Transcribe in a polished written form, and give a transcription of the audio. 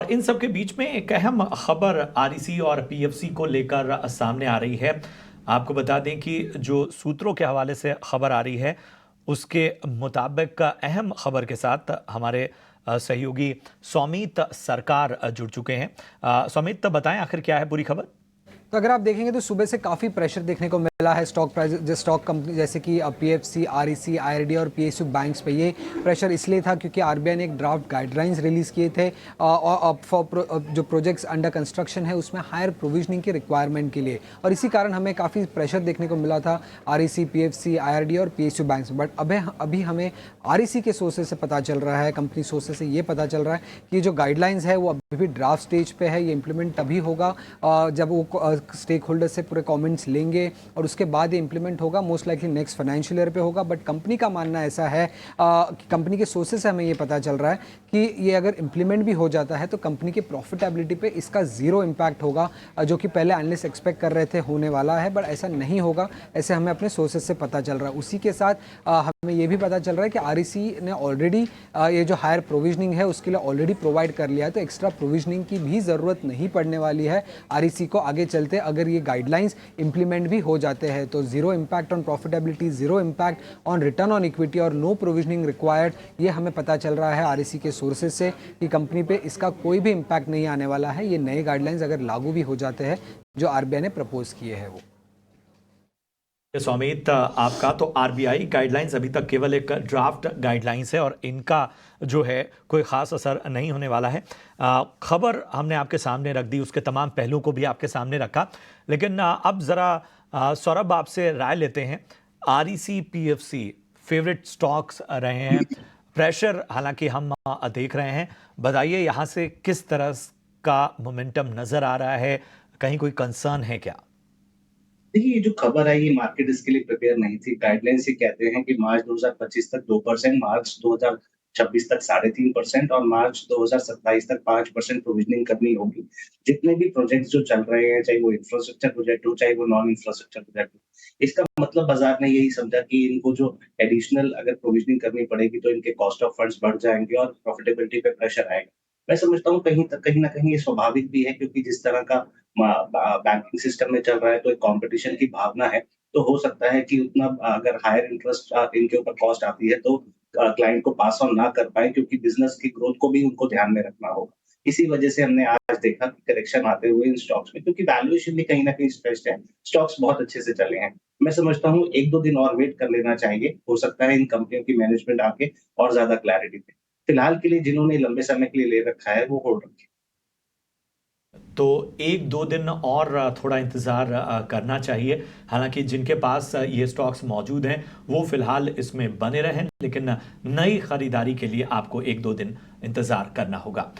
इन सब के बीच में एक अहम खबर आरईसी और पीएफसी को लेकर सामने आ रही है। आपको बता दें कि जो सूत्रों के हवाले से खबर आ रही है उसके मुताबिक अहम खबर के साथ हमारे सहयोगी सौमित सरकार जुड़ चुके हैं। सौमित, बताएं आखिर क्या है पूरी खबर। तो अगर आप देखेंगे तो सुबह से काफ़ी प्रेशर देखने को मिला है स्टॉक प्राइस, स्टॉक कंपनी जैसे कि पीएफसी, आरईसी, आईआरडी और पीएसयू बैंक्स पे। ये प्रेशर इसलिए था क्योंकि आरबीआई ने एक ड्राफ्ट गाइडलाइंस रिलीज़ किए थे और फॉर जो प्रोजेक्ट्स अंडर कंस्ट्रक्शन है उसमें हायर प्रोविजनिंग की रिक्वायरमेंट के लिए, और इसी कारण हमें काफ़ी प्रेशर देखने को मिला था आरईसी, पीएफसी, आईआरडी और पीएसयू बैंक्स। बट अभी हमें आरईसी के सोर्सेज से पता चल रहा है, कंपनी सोर्सेज से ये पता चल रहा है कि ये जो गाइडलाइंस है वो अभी भी ड्राफ्ट स्टेज पे है। ये इंप्लीमेंट तभी होगा जब वो स्टेक होल्डर से पूरे कमेंट्स लेंगे और उसके बाद ये इंप्लीमेंट होगा। Most likely next financial year पे होगा। बट कंपनी का मानना ऐसा है कि कंपनी के सोर्सेज से हमें ये पता चल रहा है कि ये अगर इंप्लीमेंट भी हो जाता है तो कंपनी की प्रॉफिटेबिलिटी पे इसका जीरो इम्पैक्ट होगा, जो कि पहले एनालिस्ट एक्सपेक्ट कर रहे थे होने वाला है, बट ऐसा नहीं होगा, ऐसे हमें अपने सोर्सेज से पता चल रहा है। उसी के साथ हमें ये भी पता चल रहा है कि आरईसी ने ऑलरेडी ये जो हायर प्रोविजनिंग है उसके लिए ऑलरेडी प्रोवाइड कर लिया है, तो एक्स्ट्रा प्रोविजनिंग की भी ज़रूरत नहीं पड़ने वाली है आरईसी को आगे चलते। अगर ये गाइडलाइंस इंप्लीमेंट भी हो जाते हैं तो zero impact on profitability, zero impact on return on equity और नो प्रोविजनिंग रिक्वायर्ड। ये हमें पता चल रहा है आरईसी के सोर्सेज से कि कंपनी पे इसका कोई भी इम्पैक्ट नहीं आने वाला है। ये नए गाइडलाइंस अगर लागू भी हो जाते हैं जो आरबीआई ने प्रपोज किए हैं वो। सौमित, आपका तो आरबीआई गाइडलाइंस अभी तक केवल एक ड्राफ्ट गाइडलाइंस है और इनका जो है कोई ख़ास असर नहीं होने वाला है। खबर हमने आपके सामने रख दी, उसके तमाम पहलुओं को भी आपके सामने रखा, लेकिन अब ज़रा सौरभ आपसे राय लेते हैं। आरईसी, पीएफसी फेवरेट स्टॉक्स रहे हैं, प्रेशर हालांकि हम देख रहे हैं। बताइए यहाँ से किस तरह का मोमेंटम नज़र आ रहा है, कहीं कोई कंसर्न है क्या? देखिए, ये जो खबर आई ये मार्केट इसके लिए प्रिपेयर नहीं थी। गाइडलाइंस ये कहते हैं कि मार्च 2025 तक 2%, मार्च 2026 तक 3.5% और मार्च 2027 तक 5% प्रोविजनिंग करनी होगी। जितने भी प्रोजेक्ट्स जो चल रहे हैं, चाहे वो इंफ्रास्ट्रक्चर प्रोजेक्ट हो, चाहे वो नॉन इंफ्रास्ट्रक्चर प्रोजेक्ट हो। इसका मतलब बाज़ार ने यही समझा कि इनको जो एडिशनल अगर प्रोविजनिंग करनी पड़ेगी तो इनके कॉस्ट ऑफ फंड्स बढ़ जाएँगे और प्रॉफिटेबिलिटी पे प्रेशर आएगा। मैं समझता हूँ कहीं न कहीं ये स्वाभाविक भी है, क्योंकि जिस तरह का बैंकिंग सिस्टम में चल रहा है तो एक कॉम्पिटिशन की भावना है। तो हो सकता है कि उतना अगर हायर इंटरेस्ट इनके ऊपर कॉस्ट आती है तो क्लाइंट को पास ऑन ना कर पाएँ, क्योंकि बिज़नेस की ग्रोथ को भी उनको ध्यान में रखना होगा। इसी वजह से हमने आज देखा कि करेक्शन आते हुए इन स्टॉक्स में, क्योंकि वैल्यूएशन भी कहीं न कहीं स्ट्रेस्ड है। स्टॉक्स बहुत अच्छे से चले हैं। मैं समझता हूँ 1-2 दिन और वेट कर लेना चाहिए। हो सकता है इन कंपनियों की मैनेजमेंट आके और ज़्यादा क्लैरिटी दे। फिलहाल के लिए जिन्होंने लंबे समय के लिए ले रखा है वो होल्ड रखें। तो 1-2 दिन और थोड़ा इंतज़ार करना चाहिए। हालाँकि जिनके पास ये स्टॉक्स मौजूद हैं, वो फ़िलहाल इसमें बने रहें, लेकिन नई खरीदारी के लिए आपको 1-2 दिन इंतज़ार करना होगा।